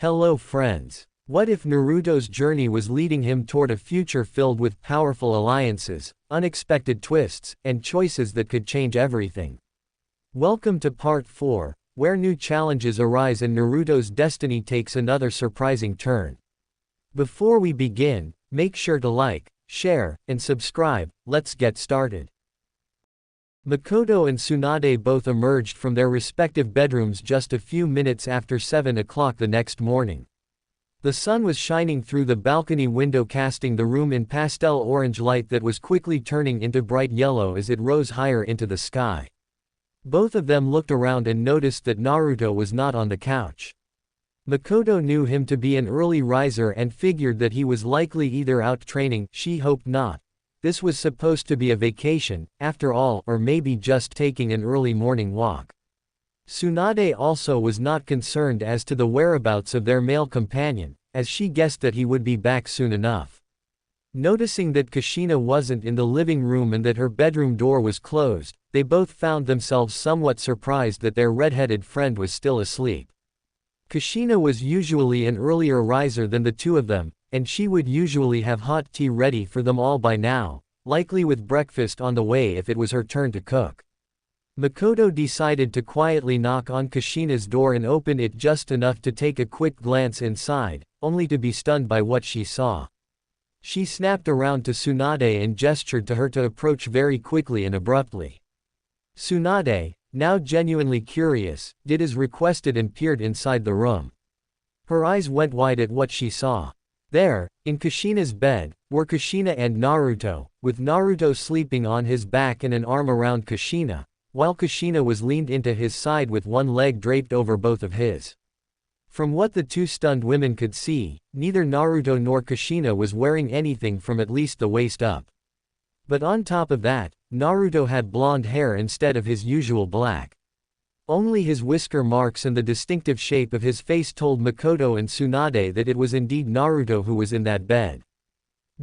Hello friends. What if Naruto's journey was leading him toward a future filled with powerful alliances, unexpected twists, and choices that could change everything? Welcome to Part 4, where new challenges arise and Naruto's destiny takes another surprising turn. Before we begin, make sure to like, share, and subscribe. Let's get started. Mikoto and Tsunade both emerged from their respective bedrooms just a few minutes after 7 o'clock the next morning. The sun was shining through the balcony window, casting the room in pastel orange light that was quickly turning into bright yellow as it rose higher into the sky. Both of them looked around and noticed that Naruto was not on the couch. Mikoto knew him to be an early riser and figured that he was likely either out training. She hoped not. This was supposed to be a vacation, after all, or maybe just taking an early morning walk. Tsunade also was not concerned as to the whereabouts of their male companion, as she guessed that he would be back soon enough. Noticing that Kushina wasn't in the living room and that her bedroom door was closed, they both found themselves somewhat surprised that their red-headed friend was still asleep. Kushina was usually an earlier riser than the two of them, and she would usually have hot tea ready for them all by now, likely with breakfast on the way if it was her turn to cook. Mikoto decided to quietly knock on Kushina's door and open it just enough to take a quick glance inside, only to be stunned by what she saw. She snapped around to Tsunade and gestured to her to approach very quickly and abruptly. Tsunade, now genuinely curious, did as requested and peered inside the room. Her eyes went wide at what she saw. There, in Kushina's bed, were Kushina and Naruto, with Naruto sleeping on his back and an arm around Kushina, while Kushina was leaned into his side with one leg draped over both of his. From what the two stunned women could see, neither Naruto nor Kushina was wearing anything from at least the waist up. But on top of that, Naruto had blonde hair instead of his usual black. Only his whisker marks and the distinctive shape of his face told Mikoto and Tsunade that it was indeed Naruto who was in that bed.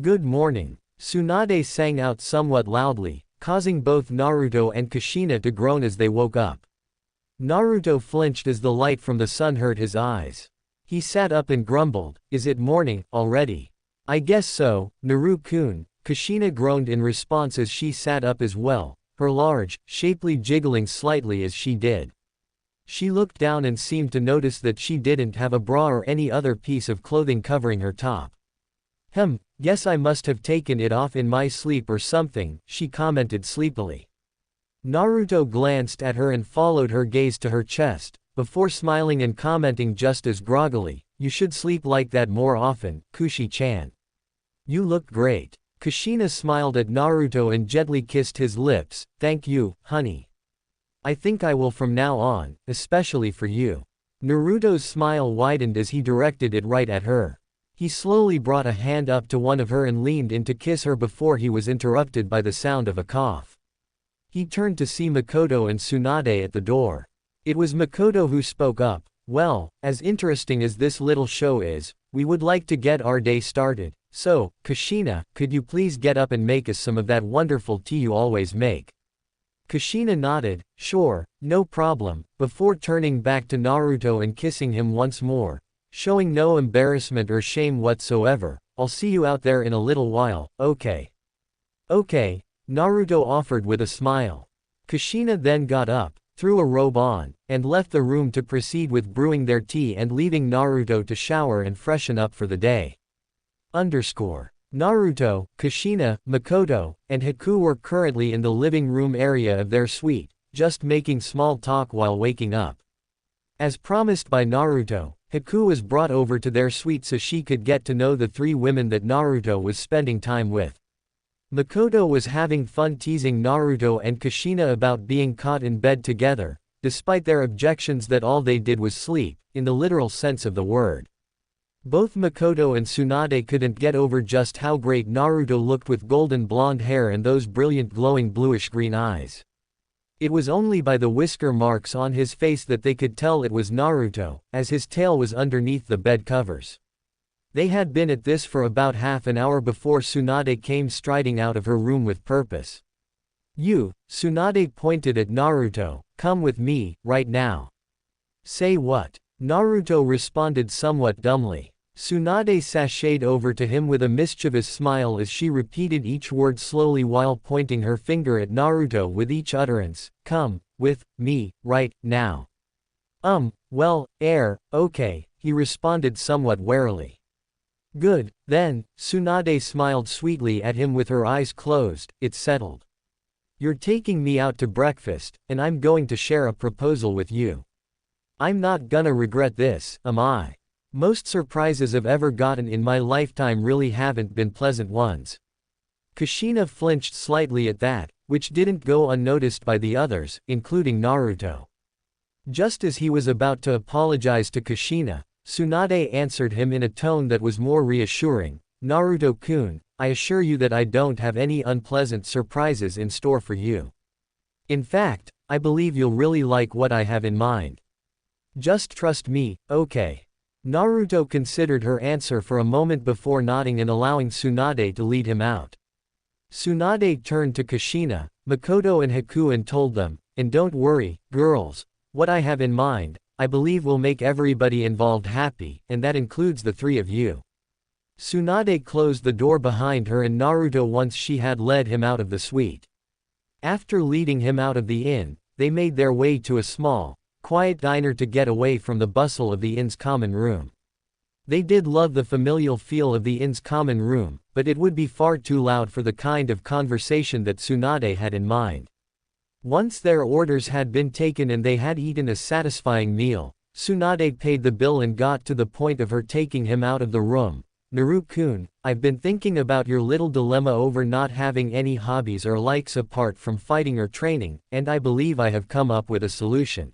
"Good morning," Tsunade sang out somewhat loudly, causing both Naruto and Kushina to groan as they woke up. Naruto flinched as the light from the sun hurt his eyes. He sat up and grumbled, "Is it morning, already?" "I guess so, Naru-kun," Kushina groaned in response as she sat up as well, her large, shapely jiggling slightly as she did. She looked down and seemed to notice that she didn't have a bra or any other piece of clothing covering her top. Guess I must have taken it off in my sleep or something," she commented sleepily. Naruto glanced at her and followed her gaze to her chest, before smiling and commenting just as groggily, "You should sleep like that more often, Kushi-chan. You look great." Kushina smiled at Naruto and gently kissed his lips. "Thank you, honey. I think I will from now on, especially for you." Naruto's smile widened as he directed it right at her. He slowly brought a hand up to one of her and leaned in to kiss her before he was interrupted by the sound of a cough. He turned to see Mikoto and Tsunade at the door. It was Mikoto who spoke up. "Well, as interesting as this little show is, we would like to get our day started, so, Kushina, could you please get up and make us some of that wonderful tea you always make?" Kushina nodded, "Sure, no problem," before turning back to Naruto and kissing him once more, showing no embarrassment or shame whatsoever. "I'll see you out there in a little while, okay?" "Okay," Naruto offered with a smile. Kushina then got up, threw a robe on, and left the room to proceed with brewing their tea and leaving Naruto to shower and freshen up for the day. Naruto, Kushina, Mikoto, and Haku were currently in the living room area of their suite, just making small talk while waking up. As promised by Naruto, Haku was brought over to their suite so she could get to know the three women that Naruto was spending time with. Mikoto was having fun teasing Naruto and Kushina about being caught in bed together, despite their objections that all they did was sleep, in the literal sense of the word. Both Mikoto and Tsunade couldn't get over just how great Naruto looked with golden blonde hair and those brilliant glowing bluish-green eyes. It was only by the whisker marks on his face that they could tell it was Naruto, as his tail was underneath the bed covers. They had been at this for about half an hour before Tsunade came striding out of her room with purpose. "You," Tsunade pointed at Naruto, "come with me, right now." "Say what?" Naruto responded somewhat dumbly. Tsunade sashayed over to him with a mischievous smile as she repeated each word slowly while pointing her finger at Naruto with each utterance. Come with me right now. Well, okay, he responded somewhat warily. Good, then, Tsunade smiled sweetly at him with her eyes closed. It's settled. You're taking me out to breakfast, and I'm going to share a proposal with you. I'm not gonna regret this, am I? Most surprises I've ever gotten in my lifetime really haven't been pleasant ones. Kushina flinched slightly at that, which didn't go unnoticed by the others, including Naruto. Just as he was about to apologize to Kushina, Tsunade answered him in a tone that was more reassuring. Naruto-kun, I assure you that I don't have any unpleasant surprises in store for you. In fact, I believe you'll really like what I have in mind. Just trust me, okay? Naruto considered her answer for a moment before nodding and allowing Tsunade to lead him out. Tsunade turned to Kushina, Mikoto and Haku and told them, and don't worry, girls, what I have in mind, I believe will make everybody involved happy, and that includes the three of you. Tsunade closed the door behind her and Naruto once she had led him out of the suite. After leading him out of the inn, they made their way to a small, quiet diner to get away from the bustle of the inn's common room. They did love the familial feel of the inn's common room, but it would be far too loud for the kind of conversation that Tsunade had in mind. Once their orders had been taken and they had eaten a satisfying meal, Tsunade paid the bill and got to the point of her taking him out of the room. Naruto-kun, I've been thinking about your little dilemma over not having any hobbies or likes apart from fighting or training, and I believe I have come up with a solution.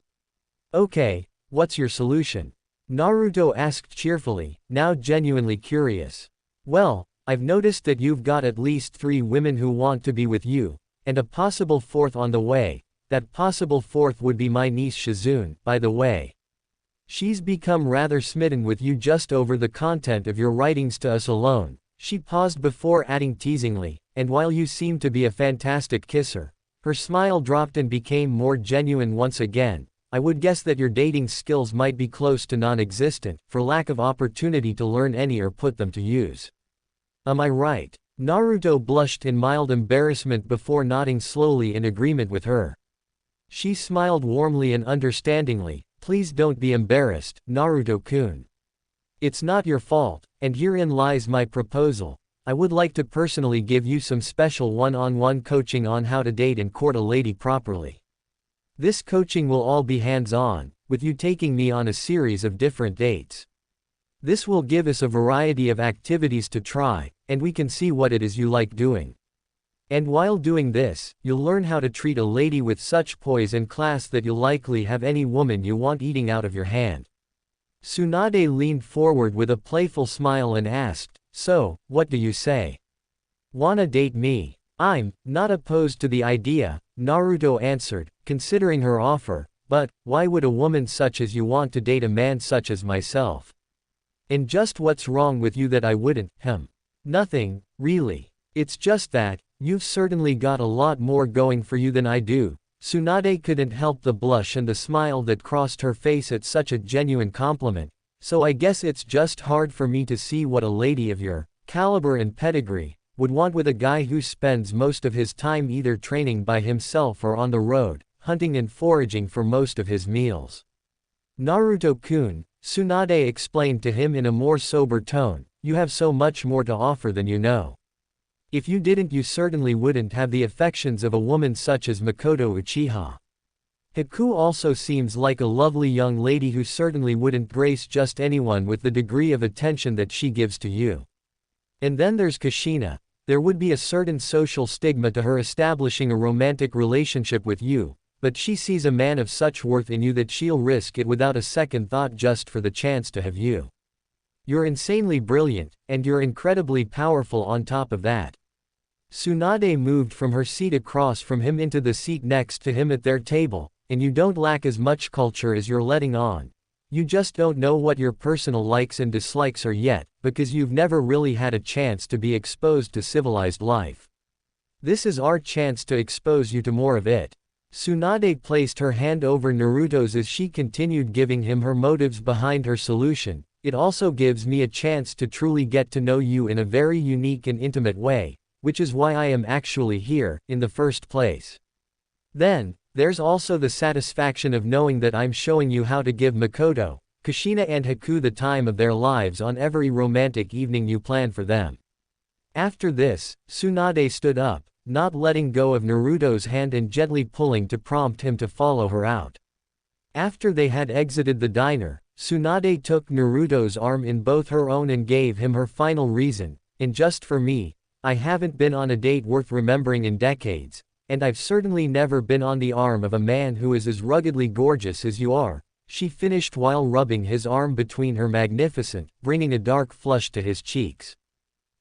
Okay, what's your solution? Naruto asked cheerfully, now genuinely curious. Well, I've noticed that you've got at least 3 women who want to be with you, and a possible 4th on the way. That possible 4th would be my niece Shizune, by the way. She's become rather smitten with you just over the content of your writings to us alone. She paused before adding teasingly, and while you seem to be a fantastic kisser. Her smile dropped and became more genuine once again. I would guess that your dating skills might be close to non-existent, for lack of opportunity to learn any or put them to use. Am I right? Naruto blushed in mild embarrassment before nodding slowly in agreement with her. She smiled warmly and understandingly. Please don't be embarrassed, Naruto-kun. It's not your fault, and herein lies my proposal. I would like to personally give you some special one-on-one coaching on how to date and court a lady properly. This coaching will all be hands-on, with you taking me on a series of different dates. This will give us a variety of activities to try, and we can see what it is you like doing. And while doing this, you'll learn how to treat a lady with such poise and class that you'll likely have any woman you want eating out of your hand. Tsunade leaned forward with a playful smile and asked, so, what do you say? Wanna date me? I'm not opposed to the idea, Naruto answered, considering her offer, but why would a woman such as you want to date a man such as myself? And just what's wrong with you that I wouldn't? Nothing, really. It's just that, you've certainly got a lot more going for you than I do. Tsunade couldn't help the blush and the smile that crossed her face at such a genuine compliment, so I guess it's just hard for me to see what a lady of your caliber and pedigree would want with a guy who spends most of his time either training by himself or on the road, hunting and foraging for most of his meals. Naruto-kun, Tsunade explained to him in a more sober tone, you have so much more to offer than you know. If you didn't, you certainly wouldn't have the affections of a woman such as Mikoto Uchiha. Haku also seems like a lovely young lady who certainly wouldn't grace just anyone with the degree of attention that she gives to you. And then there's Kushina. There would be a certain social stigma to her establishing a romantic relationship with you, but she sees a man of such worth in you that she'll risk it without a second thought just for the chance to have you. You're insanely brilliant, and you're incredibly powerful on top of that. Tsunade moved from her seat across from him into the seat next to him at their table, and you don't lack as much culture as you're letting on. You just don't know what your personal likes and dislikes are yet, because you've never really had a chance to be exposed to civilized life. This is our chance to expose you to more of it. Tsunade placed her hand over Naruto's as she continued giving him her motives behind her solution. It also gives me a chance to truly get to know you in a very unique and intimate way, which is why I am actually here, in the first place. Then, there's also the satisfaction of knowing that I'm showing you how to give Mikoto, Kushina and Haku the time of their lives on every romantic evening you plan for them. After this, Tsunade stood up, not letting go of Naruto's hand and gently pulling to prompt him to follow her out. After they had exited the diner, Tsunade took Naruto's arm in both her own and gave him her final reason, and just for me, I haven't been on a date worth remembering in decades, and I've certainly never been on the arm of a man who is as ruggedly gorgeous as you are, she finished while rubbing his arm between her magnificent, bringing a dark flush to his cheeks.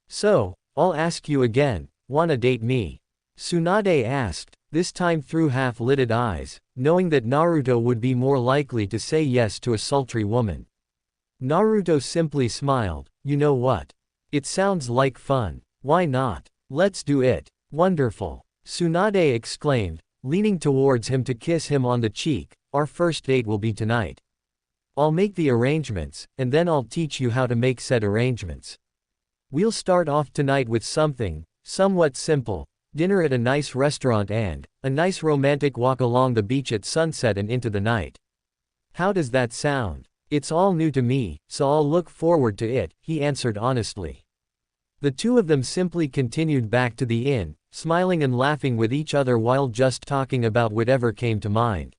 So, I'll ask you again, wanna date me? Tsunade asked, this time through half-lidded eyes, knowing that Naruto would be more likely to say yes to a sultry woman. Naruto simply smiled, you know what? It sounds like fun. Why not? Let's do it. Wonderful. Tsunade exclaimed, leaning towards him to kiss him on the cheek, our first date will be tonight. I'll make the arrangements, and then I'll teach you how to make said arrangements. We'll start off tonight with something somewhat simple, dinner at a nice restaurant and a nice romantic walk along the beach at sunset and into the night. How does that sound? It's all new to me, so I'll look forward to it, he answered honestly. The two of them simply continued back to the inn, smiling and laughing with each other while just talking about whatever came to mind.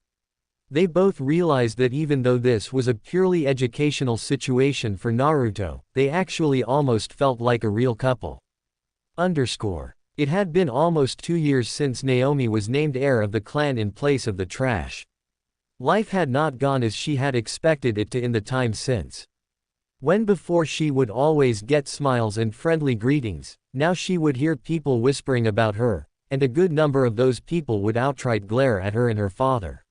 They both realized that even though this was a purely educational situation for Naruto, they actually almost felt like a real couple. It had been almost 2 years since Naomi was named heir of the clan in place of the trash. Life had not gone as she had expected it to in the time since. When before she would always get smiles and friendly greetings, now she would hear people whispering about her, and a good number of those people would outright glare at her and her father.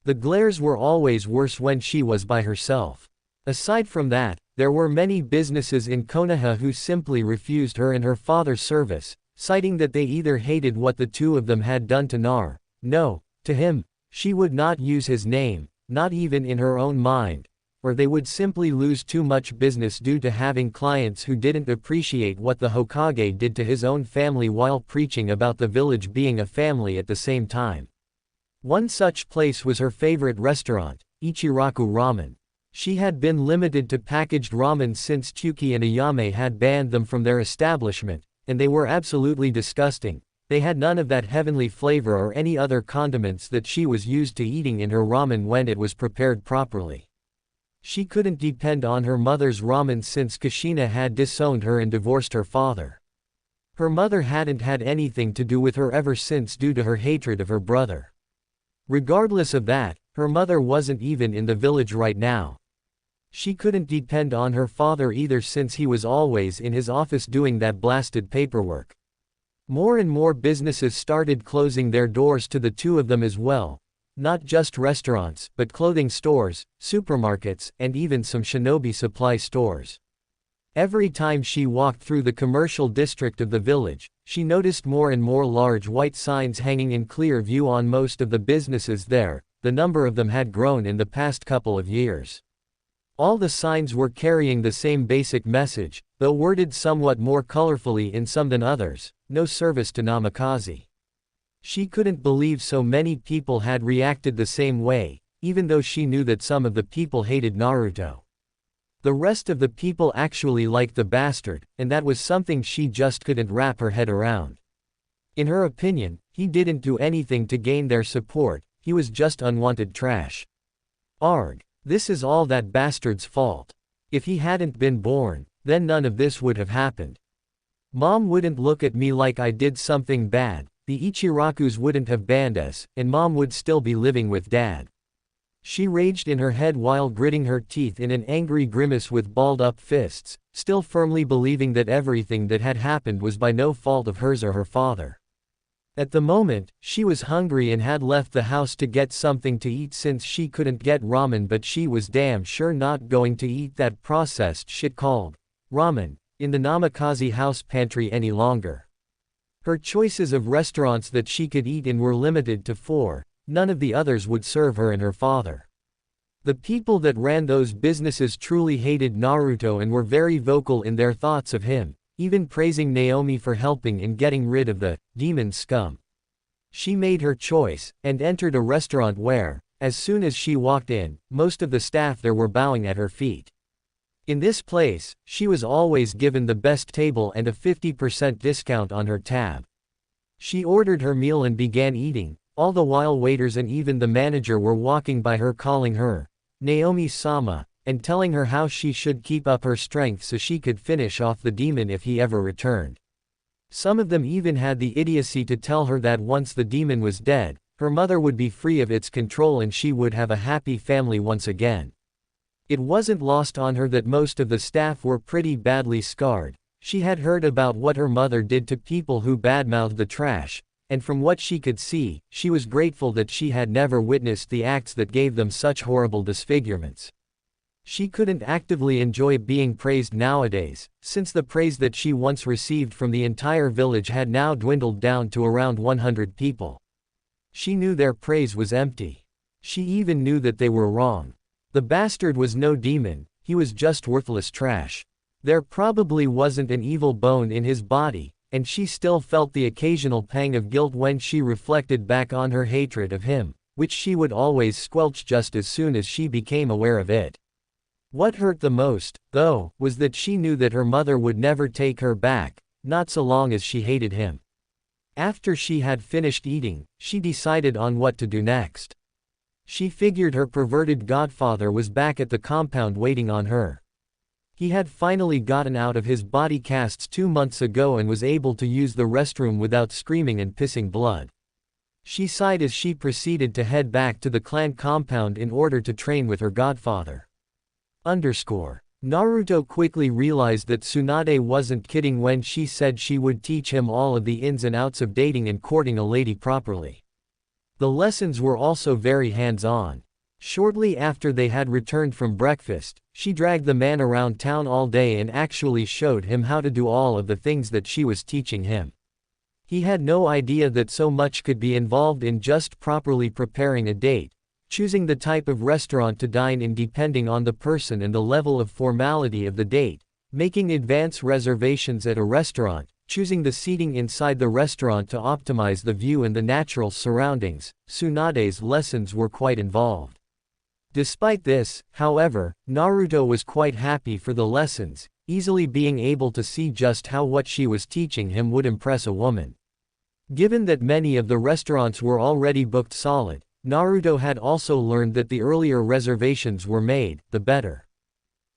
The glares were always worse when she was by herself. Aside from that, there were many businesses in Konoha who simply refused her and her father's service, citing that they either hated what the two of them had done to to him, she would not use his name, not even in her own mind, or they would simply lose too much business due to having clients who didn't appreciate what the Hokage did to his own family while preaching about the village being a family at the same time. One such place was her favorite restaurant, Ichiraku Ramen. She had been limited to packaged ramen since Chuki and Ayame had banned them from their establishment, and they were absolutely disgusting. They had none of that heavenly flavor or any other condiments that she was used to eating in her ramen when it was prepared properly. She couldn't depend on her mother's ramen since Kushina had disowned her and divorced her father. Her mother hadn't had anything to do with her ever since due to her hatred of her brother. Regardless of that, her mother wasn't even in the village right now. She couldn't depend on her father either since he was always in his office doing that blasted paperwork. More and more businesses started closing their doors to the two of them as well. Not just restaurants, but clothing stores, supermarkets, and even some shinobi supply stores. Every time she walked through the commercial district of the village, she noticed more and more large white signs hanging in clear view on most of the businesses there. The number of them had grown in the past couple of years. All the signs were carrying the same basic message, though worded somewhat more colorfully in some than others: no service to Namikaze. She couldn't believe so many people had reacted the same way, even though she knew that some of the people hated Naruto. The rest of the people actually liked the bastard, and that was something she just couldn't wrap her head around. In her opinion, he didn't do anything to gain their support, he was just unwanted trash. Arg. This is all that bastard's fault. If he hadn't been born, then none of this would have happened. Mom wouldn't look at me like I did something bad, the Ichirakus wouldn't have banned us, and Mom would still be living with Dad. She raged in her head while gritting her teeth in an angry grimace with balled-up fists, still firmly believing that everything that had happened was by no fault of hers or her father. At the moment, she was hungry and had left the house to get something to eat since she couldn't get ramen, but she was damn sure not going to eat that processed shit called ramen in the Namikaze house pantry any longer. Her choices of restaurants that she could eat in were limited to 4, none of the others would serve her and her father. The people that ran those businesses truly hated Naruto and were very vocal in their thoughts of him, even praising Naomi for helping in getting rid of the demon scum. She made her choice, and entered a restaurant where, as soon as she walked in, most of the staff there were bowing at her feet. In this place, she was always given the best table and a 50% discount on her tab. She ordered her meal and began eating, all the while waiters and even the manager were walking by her calling her Naomi-sama, and telling her how she should keep up her strength so she could finish off the demon if he ever returned. Some of them even had the idiocy to tell her that once the demon was dead, her mother would be free of its control and she would have a happy family once again. It wasn't lost on her that most of the staff were pretty badly scarred. She had heard about what her mother did to people who badmouthed the trash, and from what she could see, she was grateful that she had never witnessed the acts that gave them such horrible disfigurements. She couldn't actively enjoy being praised nowadays, since the praise that she once received from the entire village had now dwindled down to around 100 people. She knew their praise was empty. She even knew that they were wrong. The bastard was no demon, he was just worthless trash. There probably wasn't an evil bone in his body, and she still felt the occasional pang of guilt when she reflected back on her hatred of him, which she would always squelch just as soon as she became aware of it. What hurt the most, though, was that she knew that her mother would never take her back, not so long as she hated him. After she had finished eating, she decided on what to do next. She figured her perverted godfather was back at the compound waiting on her. He had finally gotten out of his body casts 2 months ago and was able to use the restroom without screaming and pissing blood. She sighed as she proceeded to head back to the clan compound in order to train with her godfather. Naruto quickly realized that Tsunade wasn't kidding when she said she would teach him all of the ins and outs of dating and courting a lady properly. The lessons were also very hands-on. Shortly after they had returned from breakfast, she dragged the man around town all day and actually showed him how to do all of the things that she was teaching him. He had no idea that so much could be involved in just properly preparing a date, choosing the type of restaurant to dine in depending on the person and the level of formality of the date, making advance reservations at a restaurant, choosing the seating inside the restaurant to optimize the view and the natural surroundings. Tsunade's lessons were quite involved. Despite this, however, Naruto was quite happy for the lessons, easily being able to see just how what she was teaching him would impress a woman. Given that many of the restaurants were already booked solid, Naruto had also learned that the earlier reservations were made, the better.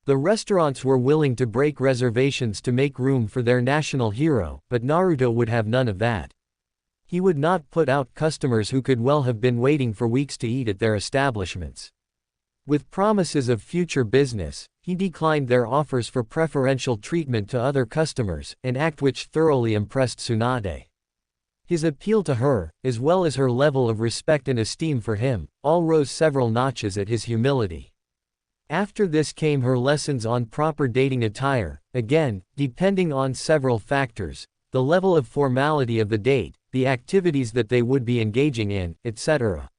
The restaurants were willing to break reservations to make room for their national hero, but Naruto would have none of that. He would not put out customers who could well have been waiting for weeks to eat at their establishments. With promises of future business, he declined their offers for preferential treatment to other customers, an act which thoroughly impressed Tsunade. His appeal to her, as well as her level of respect and esteem for him, all rose several notches at his humility. After this came her lessons on proper dating attire, again, depending on several factors, the level of formality of the date, the activities that they would be engaging in, etc.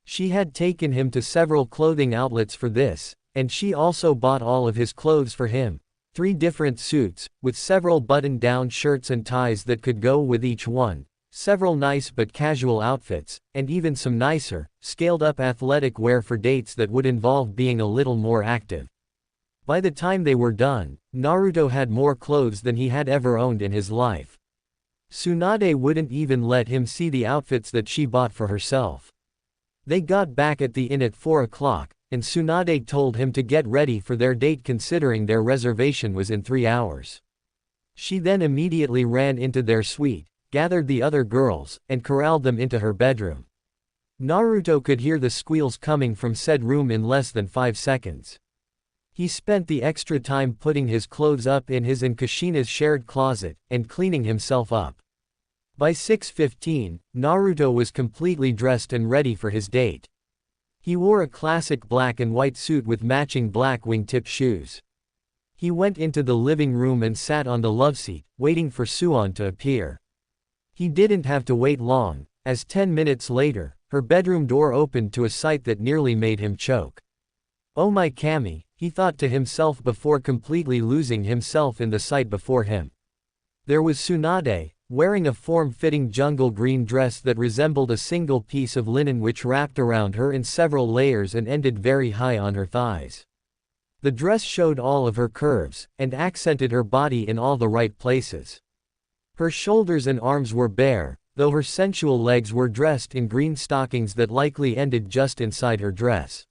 She had taken him to several clothing outlets for this, and she also bought all of his clothes for him, 3 different suits, with several button-down shirts and ties that could go with each one, several nice but casual outfits, and even some nicer, scaled-up athletic wear for dates that would involve being a little more active. By the time they were done, Naruto had more clothes than he had ever owned in his life. Tsunade wouldn't even let him see the outfits that she bought for herself. They got back at the inn at 4 o'clock, and Tsunade told him to get ready for their date considering their reservation was in 3 hours. She then immediately ran into their suite, gathered the other girls, and corralled them into her bedroom. Naruto could hear the squeals coming from said room in less than 5 seconds. He spent the extra time putting his clothes up in his and Kushina's shared closet, and cleaning himself up. By 6:15, Naruto was completely dressed and ready for his date. He wore a classic black and white suit with matching black wingtip shoes. He went into the living room and sat on the loveseat, waiting for Suon to appear. He didn't have to wait long, as 10 minutes later, her bedroom door opened to a sight that nearly made him choke. "Oh my Kami," he thought to himself before completely losing himself in the sight before him. There was Tsunade, wearing a form-fitting jungle green dress that resembled a single piece of linen which wrapped around her in several layers and ended very high on her thighs. The dress showed all of her curves, and accented her body in all the right places. Her shoulders and arms were bare, though her sensual legs were dressed in green stockings that likely ended just inside her dress.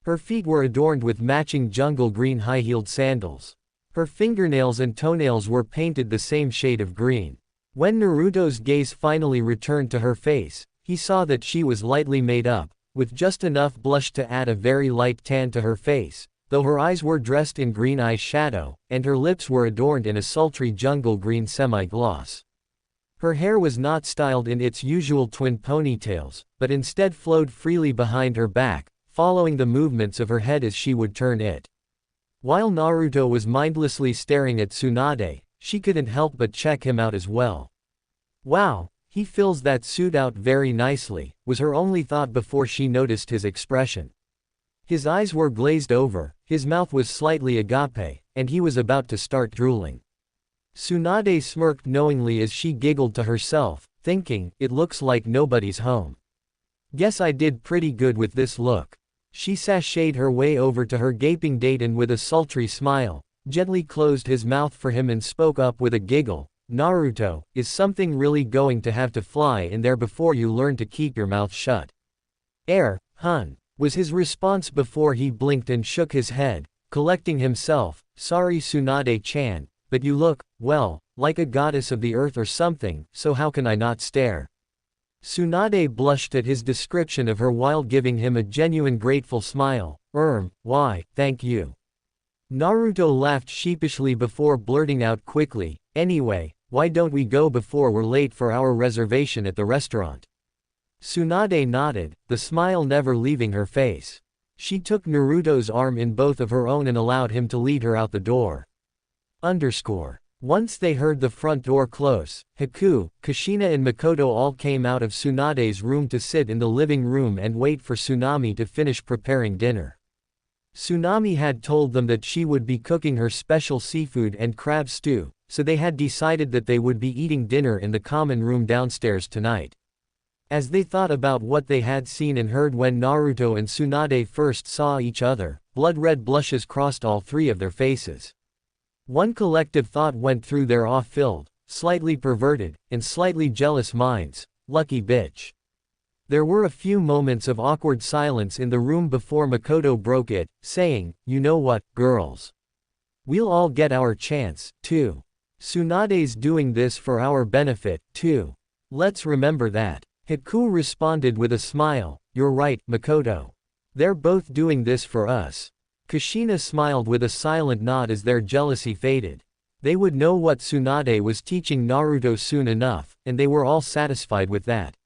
Her feet were adorned with matching jungle green high-heeled sandals. Her fingernails and toenails were painted the same shade of green. When Naruto's gaze finally returned to her face, he saw that she was lightly made up, with just enough blush to add a very light tan to her face, though her eyes were dressed in green eye shadow, and her lips were adorned in a sultry jungle green semi-gloss. Her hair was not styled in its usual twin ponytails, but instead flowed freely behind her back, following the movements of her head as she would turn it. While Naruto was mindlessly staring at Tsunade, she couldn't help but check him out as well. "Wow, he fills that suit out very nicely," was her only thought before she noticed his expression. His eyes were glazed over, his mouth was slightly agape, and he was about to start drooling. Tsunade smirked knowingly as she giggled to herself, thinking, "It looks like nobody's home. Guess I did pretty good with this look." She sashayed her way over to her gaping date and with a sultry smile, gently closed his mouth for him and spoke up with a giggle, "Naruto, is something really going to have to fly in there before you learn to keep your mouth shut?" Hun," was his response before he blinked and shook his head, collecting himself. "Sorry Tsunade-chan, but you look, well, like a goddess of the earth or something, so how can I not stare?" Tsunade blushed at his description of her while giving him a genuine grateful smile. Why, thank you." Naruto laughed sheepishly before blurting out quickly, "Anyway, why don't we go before we're late for our reservation at the restaurant?" Tsunade nodded, the smile never leaving her face. She took Naruto's arm in both of her own and allowed him to lead her out the door. Once they heard the front door close, Haku, Kushina and Mikoto all came out of Tsunade's room to sit in the living room and wait for Tsunami to finish preparing dinner. Tsunami had told them that she would be cooking her special seafood and crab stew, so they had decided that they would be eating dinner in the common room downstairs tonight. As they thought about what they had seen and heard when Naruto and Tsunade first saw each other, blood-red blushes crossed all three of their faces. One collective thought went through their awe-filled, slightly perverted, and slightly jealous minds: lucky bitch. There were a few moments of awkward silence in the room before Mikoto broke it, saying, "You know what, girls? We'll all get our chance, too. Tsunade's doing this for our benefit, too. Let's remember that." Haku responded with a smile, "You're right, Mikoto. They're both doing this for us." Kushina smiled with a silent nod as their jealousy faded. They would know what Tsunade was teaching Naruto soon enough, and they were all satisfied with that.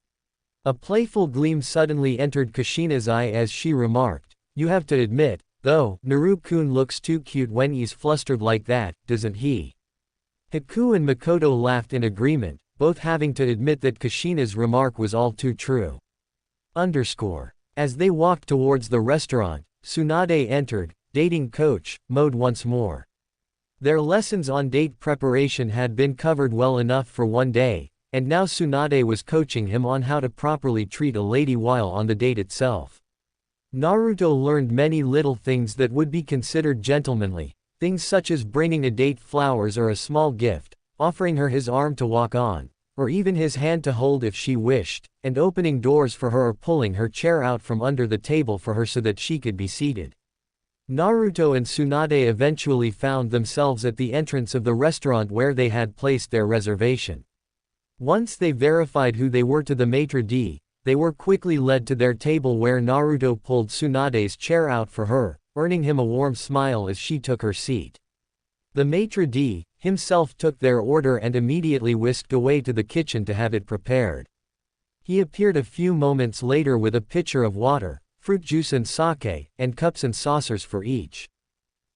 A playful gleam suddenly entered Kushina's eye as she remarked, "You have to admit, though, Naru-kun looks too cute when he's flustered like that, doesn't he?" Haku and Mikoto laughed in agreement, both having to admit that Kushina's remark was all too true. As they walked towards the restaurant, Tsunade entered, dating coach mode once more. Their lessons on date preparation had been covered well enough for one day, and now Tsunade was coaching him on how to properly treat a lady while on the date itself. Naruto learned many little things that would be considered gentlemanly, things such as bringing a date flowers or a small gift, offering her his arm to walk on, or even his hand to hold if she wished, and opening doors for her or pulling her chair out from under the table for her so that she could be seated. Naruto and Tsunade eventually found themselves at the entrance of the restaurant where they had placed their reservation. Once they verified who they were to the maitre d', they were quickly led to their table where Naruto pulled Tsunade's chair out for her, earning him a warm smile as she took her seat. The maitre d' himself took their order and immediately whisked away to the kitchen to have it prepared. He appeared a few moments later with a pitcher of water, fruit juice and sake, and cups and saucers for each.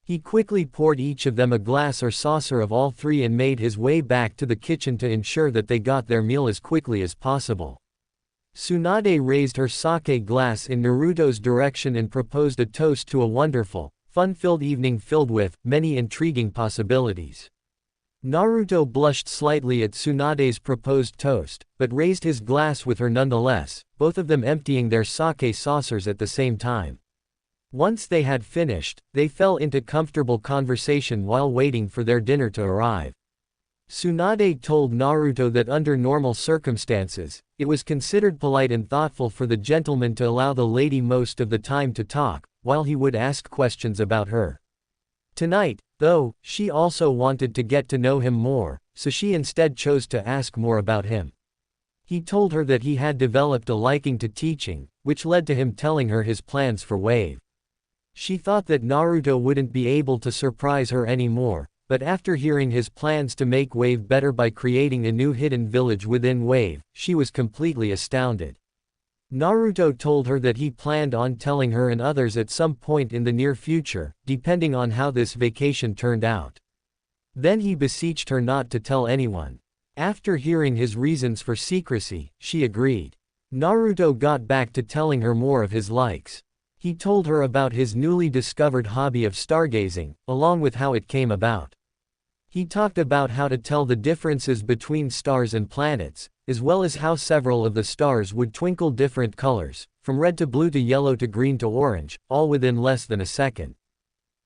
He quickly poured each of them a glass or saucer of all three and made his way back to the kitchen to ensure that they got their meal as quickly as possible. Tsunade raised her sake glass in Naruto's direction and proposed a toast to a wonderful, fun-filled evening filled with many intriguing possibilities. Naruto blushed slightly at Tsunade's proposed toast, but raised his glass with her nonetheless, both of them emptying their sake saucers at the same time. Once they had finished, they fell into comfortable conversation while waiting for their dinner to arrive. Tsunade told Naruto that under normal circumstances, it was considered polite and thoughtful for the gentleman to allow the lady most of the time to talk, while he would ask questions about her. Tonight, though, she also wanted to get to know him more, so she instead chose to ask more about him. He told her that he had developed a liking to teaching, which led to him telling her his plans for Wave. She thought that Naruto wouldn't be able to surprise her anymore, but after hearing his plans to make Wave better by creating a new hidden village within Wave, she was completely astounded. Naruto told her that he planned on telling her and others at some point in the near future, depending on how this vacation turned out. Then he beseeched her not to tell anyone. After hearing his reasons for secrecy, she agreed. Naruto got back to telling her more of his likes. He told her about his newly discovered hobby of stargazing, along with how it came about. He talked about how to tell the differences between stars and planets, as well as how several of the stars would twinkle different colors, from red to blue to yellow to green to orange, all within less than a second.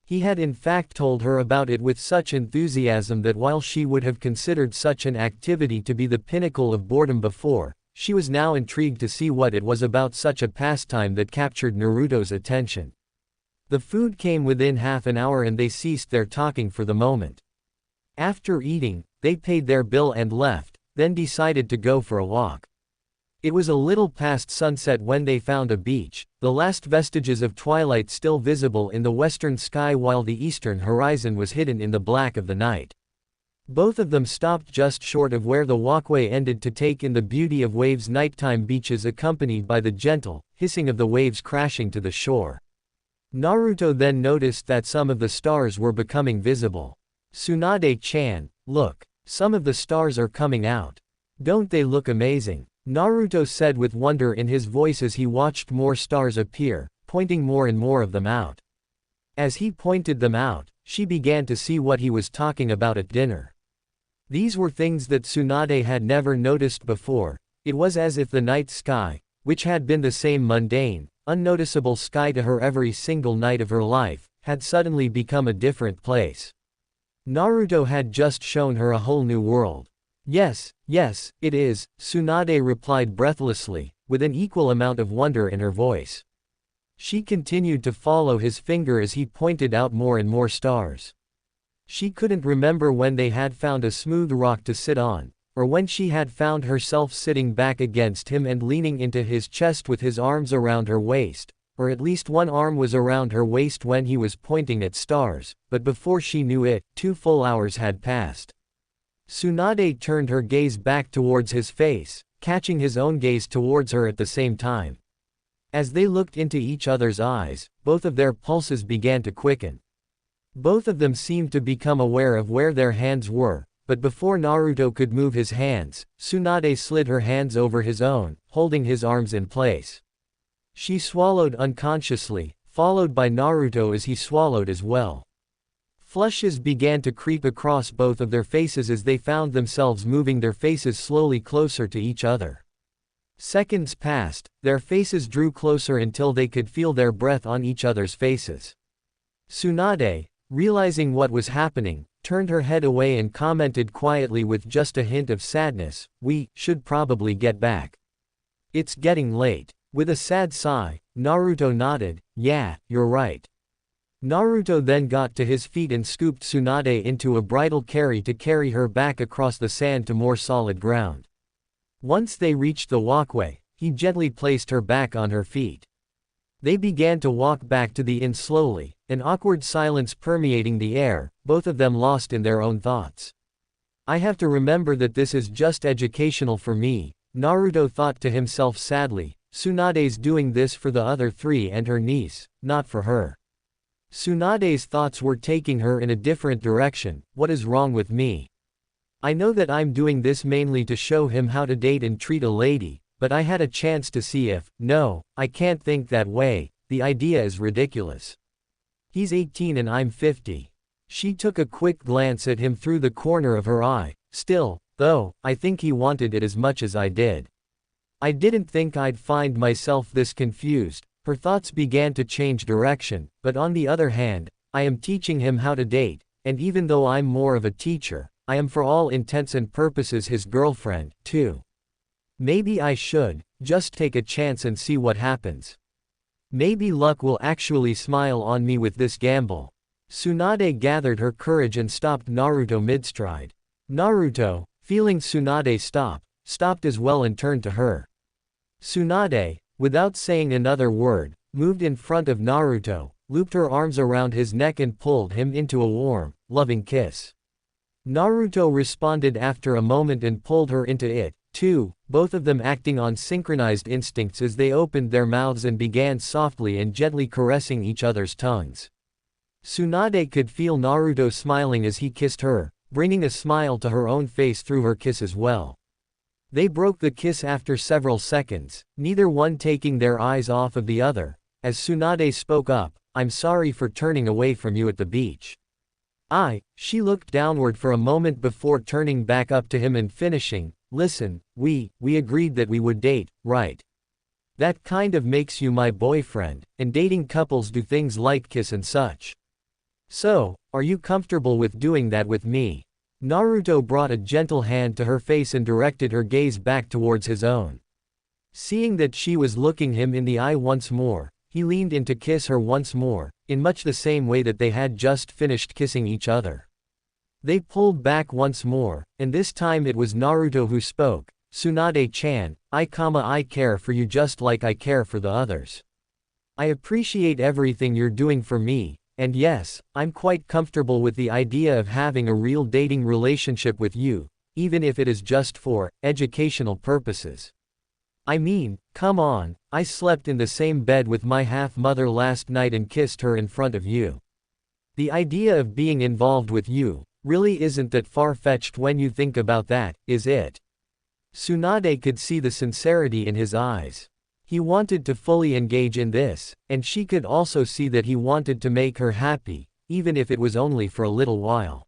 He had in fact told her about it with such enthusiasm that while she would have considered such an activity to be the pinnacle of boredom before, she was now intrigued to see what it was about such a pastime that captured Naruto's attention. The food came within half an hour and they ceased their talking for the moment. After eating, they paid their bill and left, then decided to go for a walk. It was a little past sunset when they found a beach, the last vestiges of twilight still visible in the western sky while the eastern horizon was hidden in the black of the night. Both of them stopped just short of where the walkway ended to take in the beauty of Wave's nighttime beaches accompanied by the gentle hissing of the waves crashing to the shore. Naruto then noticed that some of the stars were becoming visible. Tsunade-chan, look, some of the stars are coming out. Don't they look amazing? Naruto said with wonder in his voice as he watched more stars appear, pointing more and more of them out. As he pointed them out, she began to see what he was talking about at dinner. These were things that Tsunade had never noticed before. It was as if the night sky, which had been the same mundane, unnoticeable sky to her every single night of her life, had suddenly become a different place. Naruto had just shown her a whole new world. Yes, it is, Tsunade replied breathlessly, with an equal amount of wonder in her voice. She continued to follow his finger as he pointed out more and more stars. She couldn't remember when they had found a smooth rock to sit on, or when she had found herself sitting back against him and leaning into his chest with his arms around her waist, or at least one arm was around her waist when he was pointing at stars, but before she knew it, 2 full hours had passed. Tsunade turned her gaze back towards his face, catching his own gaze towards her at the same time. As they looked into each other's eyes, both of their pulses began to quicken. Both of them seemed to become aware of where their hands were, but before Naruto could move his hands, Tsunade slid her hands over his own, holding his arms in place. She swallowed unconsciously, followed by Naruto as he swallowed as well. Flushes began to creep across both of their faces as they found themselves moving their faces slowly closer to each other. Seconds passed, their faces drew closer until they could feel their breath on each other's faces. Tsunade, realizing what was happening, turned her head away and commented quietly with just a hint of sadness, "We should probably get back. It's getting late." With a sad sigh, Naruto nodded, "Yeah, you're right." Naruto then got to his feet and scooped Tsunade into a bridal carry to carry her back across the sand to more solid ground. Once they reached the walkway, he gently placed her back on her feet. They began to walk back to the inn slowly, an awkward silence permeating the air, both of them lost in their own thoughts. "I have to remember that this is just educational for me," Naruto thought to himself sadly. Tsunade's doing this for the other three and her niece, not for her. Tsunade's thoughts were taking her in a different direction. What is wrong with me? I know that I'm doing this mainly to show him how to date and treat a lady, but I had a chance to see if, no, I can't think that way, the idea is ridiculous. He's 18 and I'm 50. She took a quick glance at him through the corner of her eye. Still, though, I think he wanted it as much as I did. I didn't think I'd find myself this confused. Her thoughts began to change direction, but on the other hand, I am teaching him how to date, and even though I'm more of a teacher, I am for all intents and purposes his girlfriend, too. Maybe I should just take a chance and see what happens. Maybe luck will actually smile on me with this gamble. Tsunade gathered her courage and stopped Naruto mid-stride. Naruto, feeling Tsunade stopped as well and turned to her. Tsunade, without saying another word, moved in front of Naruto, looped her arms around his neck and pulled him into a warm, loving kiss. Naruto responded after a moment and pulled her into it, too, both of them acting on synchronized instincts as they opened their mouths and began softly and gently caressing each other's tongues. Tsunade could feel Naruto smiling as he kissed her, bringing a smile to her own face through her kiss as well. They broke the kiss after several seconds, neither one taking their eyes off of the other. As Tsunade spoke up, I'm sorry for turning away from you at the beach. She looked downward for a moment before turning back up to him and finishing, listen, we agreed that we would date, right? That kind of makes you my boyfriend, and dating couples do things like kiss and such. So, are you comfortable with doing that with me? Naruto brought a gentle hand to her face and directed her gaze back towards his own. Seeing that she was looking him in the eye once more, he leaned in to kiss her once more, in much the same way that they had just finished kissing each other. They pulled back once more, and this time it was Naruto who spoke. Tsunade-chan, I care for you just like I care for the others. I appreciate everything you're doing for me. And yes, I'm quite comfortable with the idea of having a real dating relationship with you, even if it is just for educational purposes. I mean, come on, I slept in the same bed with my half-mother last night and kissed her in front of you. The idea of being involved with you really isn't that far-fetched when you think about that, is it? Tsunade could see the sincerity in his eyes. He wanted to fully engage in this, and she could also see that he wanted to make her happy, even if it was only for a little while.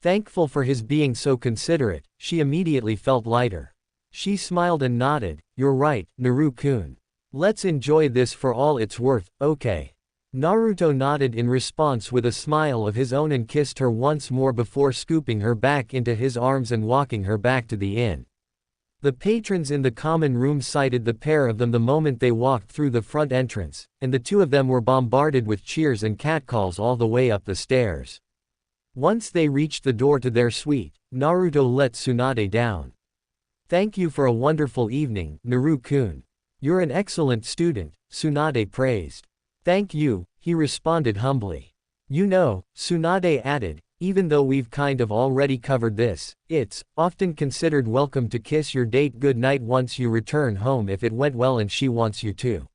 Thankful for his being so considerate, she immediately felt lighter. She smiled and nodded, you're right, Naru-kun. Let's enjoy this for all it's worth, okay. Naruto nodded in response with a smile of his own and kissed her once more before scooping her back into his arms and walking her back to the inn. The patrons in the common room sighted the pair of them the moment they walked through the front entrance, and the two of them were bombarded with cheers and catcalls all the way up the stairs. Once they reached the door to their suite, Naruto let Tsunade down. Thank you for a wonderful evening, Naru-kun. You're an excellent student, Tsunade praised. Thank you, he responded humbly. You know, Tsunade added, even though we've kind of already covered this, it's often considered welcome to kiss your date goodnight once you return home if it went well and she wants you to.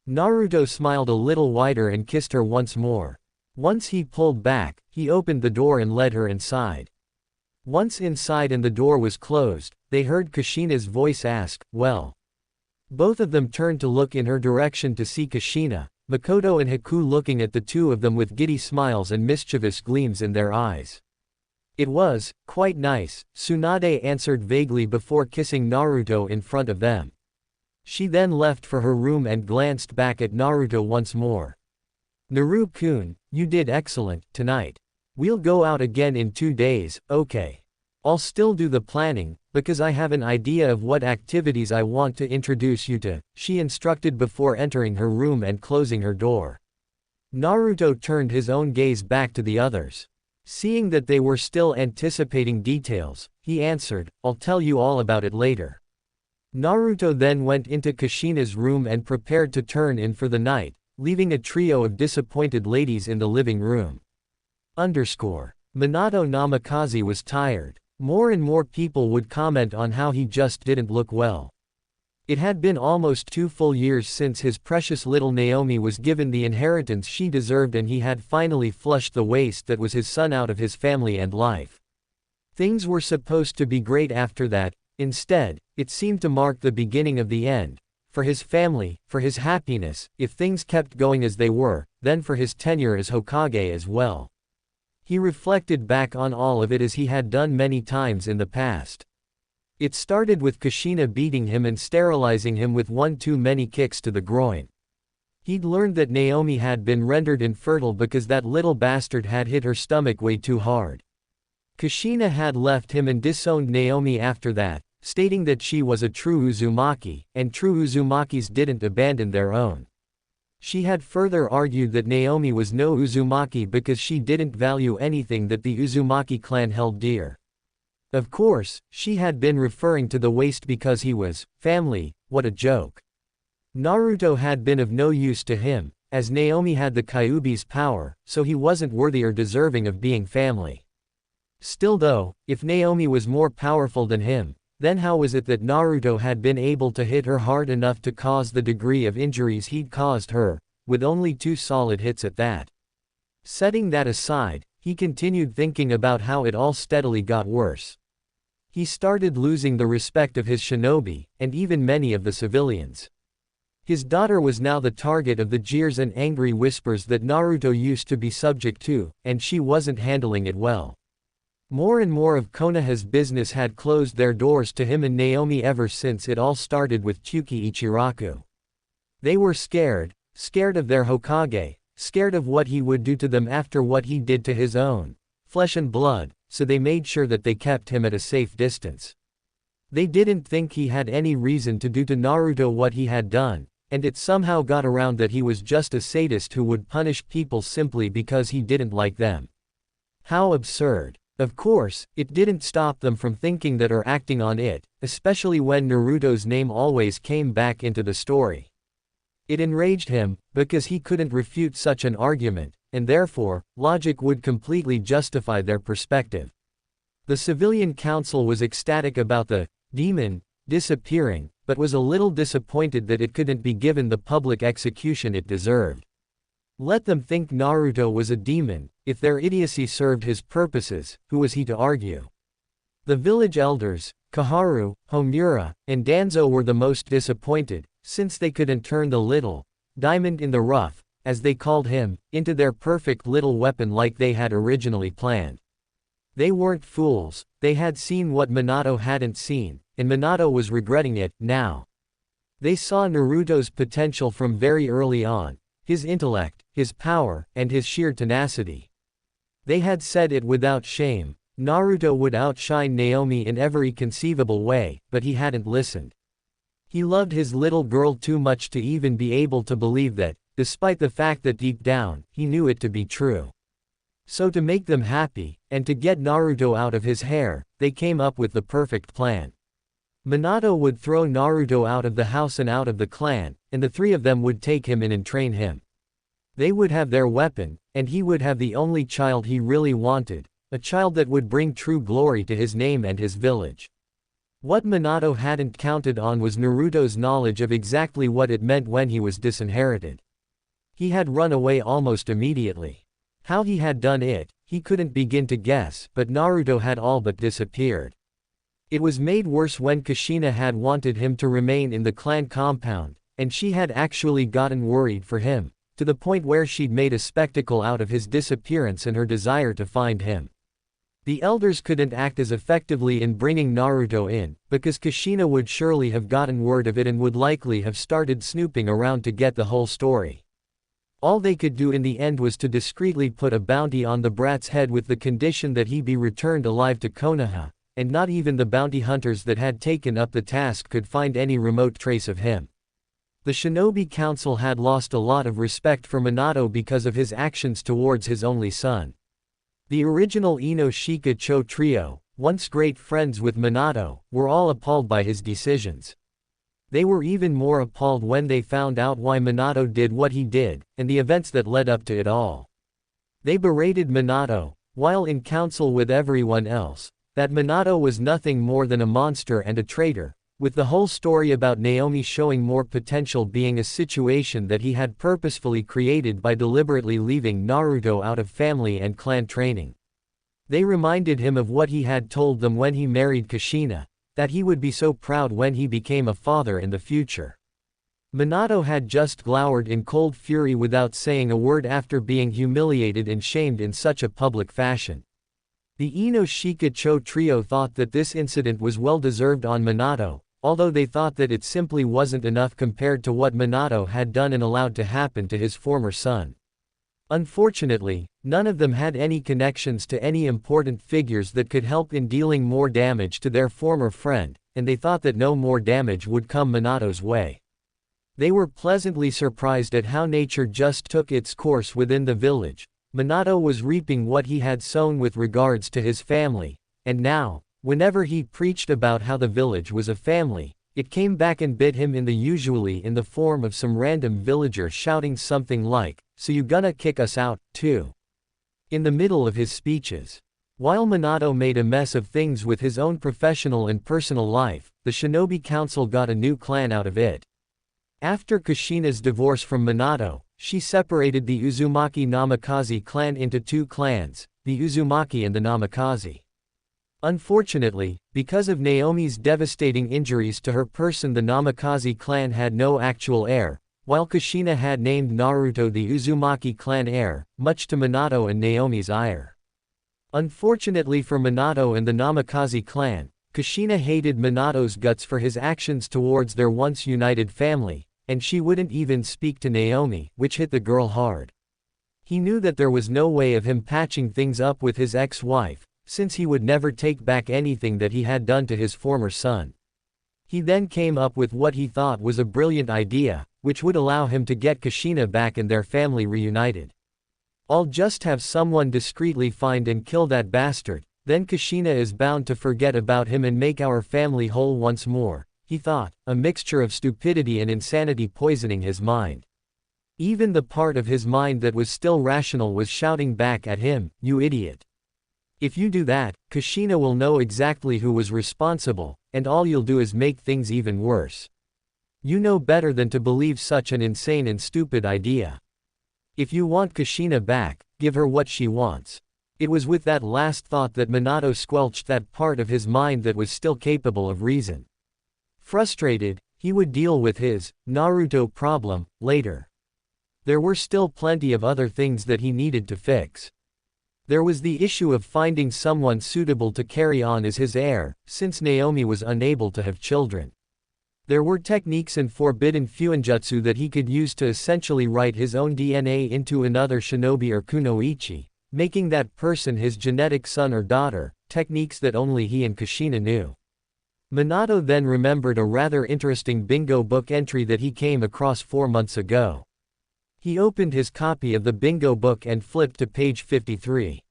Naruto smiled a little wider and kissed her once more. Once he pulled back, he opened the door and led her inside. Once inside and the door was closed, they heard Kushina's voice ask, well. Both of them turned to look in her direction to see Kushina, Mikoto and Haku looking at the two of them with giddy smiles and mischievous gleams in their eyes. It was quite nice, Tsunade answered vaguely before kissing Naruto in front of them. She then left for her room and glanced back at Naruto once more. Naru-kun, you did excellent tonight. We'll go out again in 2 days, okay? I'll still do the planning, because I have an idea of what activities I want to introduce you to, she instructed before entering her room and closing her door. Naruto turned his own gaze back to the others. Seeing that they were still anticipating details, he answered, I'll tell you all about it later. Naruto then went into Kushina's room and prepared to turn in for the night, leaving a trio of disappointed ladies in the living room. Minato Namikaze was tired. More and more people would comment on how he just didn't look well. It had been almost 2 full years since his precious little Naomi was given the inheritance she deserved, and he had finally flushed the waste that was his son out of his family and life. Things were supposed to be great after that. Instead, it seemed to mark the beginning of the end. For his family, for his happiness, if things kept going as they were, then for his tenure as Hokage as well. He reflected back on all of it as he had done many times in the past. It started with Kushina beating him and sterilizing him with one too many kicks to the groin. He'd learned that Naomi had been rendered infertile because that little bastard had hit her stomach way too hard. Kushina had left him and disowned Naomi after that, stating that she was a true Uzumaki, and true Uzumakis didn't abandon their own. She had further argued that Naomi was no Uzumaki because she didn't value anything that the Uzumaki clan held dear. Of course, she had been referring to the waste because he was family. What a joke. Naruto had been of no use to him, as Naomi had the Kyuubi's power, so he wasn't worthy or deserving of being family. Still though, if Naomi was more powerful than him, then how was it that Naruto had been able to hit her hard enough to cause the degree of injuries he'd caused her, with only 2 solid hits at that? Setting that aside, he continued thinking about how it all steadily got worse. He started losing the respect of his shinobi, and even many of the civilians. His daughter was now the target of the jeers and angry whispers that Naruto used to be subject to, and she wasn't handling it well. More and more of Konoha's business had closed their doors to him and Naomi ever since it all started with Tsuki Ichiraku. They were scared of their Hokage, scared of what he would do to them after what he did to his own flesh and blood, so they made sure that they kept him at a safe distance. They didn't think he had any reason to do to Naruto what he had done, and it somehow got around that he was just a sadist who would punish people simply because he didn't like them. How absurd. Of course, it didn't stop them from thinking that or acting on it, especially when Naruto's name always came back into the story. It enraged him, because he couldn't refute such an argument, and therefore, logic would completely justify their perspective. The civilian council was ecstatic about the demon disappearing, but was a little disappointed that it couldn't be given the public execution it deserved. Let them think Naruto was a demon. If their idiocy served his purposes, who was he to argue? The village elders, Kaharu, Homura, and Danzo were the most disappointed, since they couldn't turn the little diamond in the rough, as they called him, into their perfect little weapon like they had originally planned. They weren't fools, they had seen what Minato hadn't seen, and Minato was regretting it now. They saw Naruto's potential from very early on, his intellect, his power, and his sheer tenacity. They had said it without shame, Naruto would outshine Naomi in every conceivable way, but he hadn't listened. He loved his little girl too much to even be able to believe that, despite the fact that deep down, he knew it to be true. So to make them happy, and to get Naruto out of his hair, they came up with the perfect plan. Minato would throw Naruto out of the house and out of the clan, and the 3 of them would take him in and train him. They would have their weapon, and he would have the only child he really wanted, a child that would bring true glory to his name and his village. What Minato hadn't counted on was Naruto's knowledge of exactly what it meant when he was disinherited. He had run away almost immediately. How he had done it, he couldn't begin to guess, but Naruto had all but disappeared. It was made worse when Kushina had wanted him to remain in the clan compound, and she had actually gotten worried for him, to the point where she'd made a spectacle out of his disappearance and her desire to find him. The elders couldn't act as effectively in bringing Naruto in, because Kushina would surely have gotten word of it and would likely have started snooping around to get the whole story. All they could do in the end was to discreetly put a bounty on the brat's head with the condition that he be returned alive to Konoha, and not even the bounty hunters that had taken up the task could find any remote trace of him. The Shinobi Council had lost a lot of respect for Minato because of his actions towards his only son. The original Ino Shika Cho trio, once great friends with Minato, were all appalled by his decisions. They were even more appalled when they found out why Minato did what he did, and the events that led up to it all. They berated Minato, while in council with everyone else, that Minato was nothing more than a monster and a traitor, with the whole story about Naomi showing more potential being a situation that he had purposefully created by deliberately leaving Naruto out of family and clan training. They reminded him of what he had told them when he married Kushina, that he would be so proud when he became a father in the future. Minato had just glowered in cold fury without saying a word after being humiliated and shamed in such a public fashion. The Ino Shikacho trio thought that this incident was well deserved on Minato, although they thought that it simply wasn't enough compared to what Minato had done and allowed to happen to his former son. Unfortunately, none of them had any connections to any important figures that could help in dealing more damage to their former friend, and they thought that no more damage would come Minato's way. They were pleasantly surprised at how nature just took its course within the village. Minato was reaping what he had sown with regards to his family, and now, whenever he preached about how the village was a family, it came back and bit him usually in the form of some random villager shouting something like, "So you gonna kick us out, too?" in the middle of his speeches. While Minato made a mess of things with his own professional and personal life, the Shinobi Council got a new clan out of it. After Kushina's divorce from Minato, she separated the Uzumaki Namikaze clan into two clans, the Uzumaki and the Namikaze. Unfortunately, because of Naomi's devastating injuries to her person, the Namikaze clan had no actual heir, while Kushina had named Naruto the Uzumaki clan heir, much to Minato and Naomi's ire. Unfortunately for Minato and the Namikaze clan, Kushina hated Minato's guts for his actions towards their once united family, and she wouldn't even speak to Naomi, which hit the girl hard. He knew that there was no way of him patching things up with his ex-wife, since he would never take back anything that he had done to his former son. He then came up with what he thought was a brilliant idea, which would allow him to get Kushina back and their family reunited. "I'll just have someone discreetly find and kill that bastard, then Kushina is bound to forget about him and make our family whole once more," he thought, a mixture of stupidity and insanity poisoning his mind. Even the part of his mind that was still rational was shouting back at him, "You idiot. If you do that, Kushina will know exactly who was responsible, and all you'll do is make things even worse. You know better than to believe such an insane and stupid idea. If you want Kushina back, give her what she wants." It was with that last thought that Minato squelched that part of his mind that was still capable of reason. Frustrated, he would deal with his Naruto problem later. There were still plenty of other things that he needed to fix. There was the issue of finding someone suitable to carry on as his heir, since Naomi was unable to have children. There were techniques and forbidden fuinjutsu that he could use to essentially write his own DNA into another shinobi or kunoichi, making that person his genetic son or daughter, techniques that only he and Kushina knew. Minato then remembered a rather interesting bingo book entry that he came across 4 months ago. He opened his copy of the bingo book and flipped to page 53.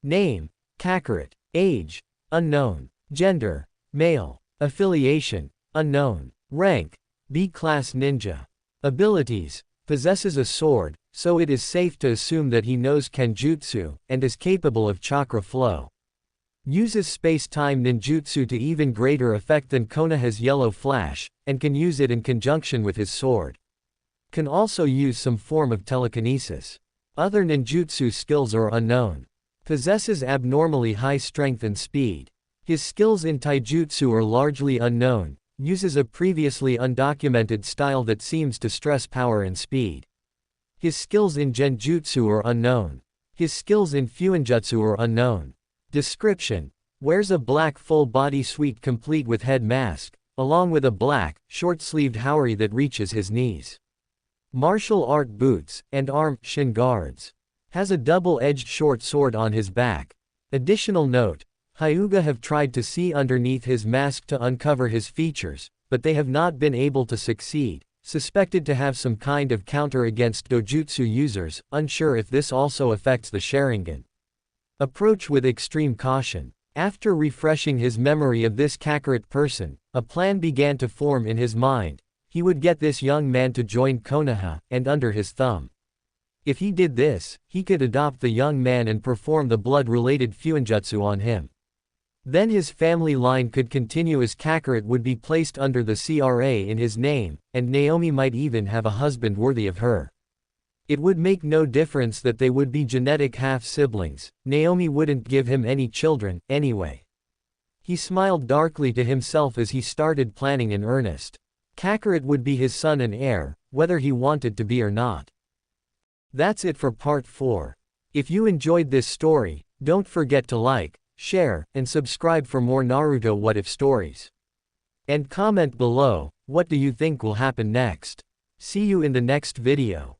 Name: Kakarot. Age: unknown. Gender: male. Affiliation: unknown. Rank: B-class ninja. Abilities: possesses a sword, so it is safe to assume that he knows kenjutsu, and is capable of chakra flow. Uses space-time ninjutsu to even greater effect than Konoha's yellow flash, and can use it in conjunction with his sword. Can also use some form of telekinesis. Other ninjutsu skills are unknown. Possesses abnormally high strength and speed. His skills in taijutsu are largely unknown, uses a previously undocumented style that seems to stress power and speed. His skills in genjutsu are unknown. His skills in fuinjutsu are unknown. Description: wears a black full-body suit complete with head mask, along with a black, short-sleeved haori that reaches his knees. Martial art boots, and arm shin guards. Has a double-edged short sword on his back. Additional note: Hyuga have tried to see underneath his mask to uncover his features, but they have not been able to succeed, suspected to have some kind of counter against dojutsu users, unsure if this also affects the Sharingan. Approach with extreme caution. After refreshing his memory of this Kakarot person, a plan began to form in his mind. He would get this young man to join Konoha, and under his thumb. If he did this, he could adopt the young man and perform the blood-related fuinjutsu on him. Then his family line could continue as Kakarot would be placed under the CRA in his name, and Naomi might even have a husband worthy of her. It would make no difference that they would be genetic half-siblings, Naomi wouldn't give him any children, anyway. He smiled darkly to himself as he started planning in earnest. Kakarot would be his son and heir, whether he wanted to be or not. That's it for part 4. If you enjoyed this story, don't forget to like, share, and subscribe for more Naruto What If stories. And comment below, what do you think will happen next? See you in the next video.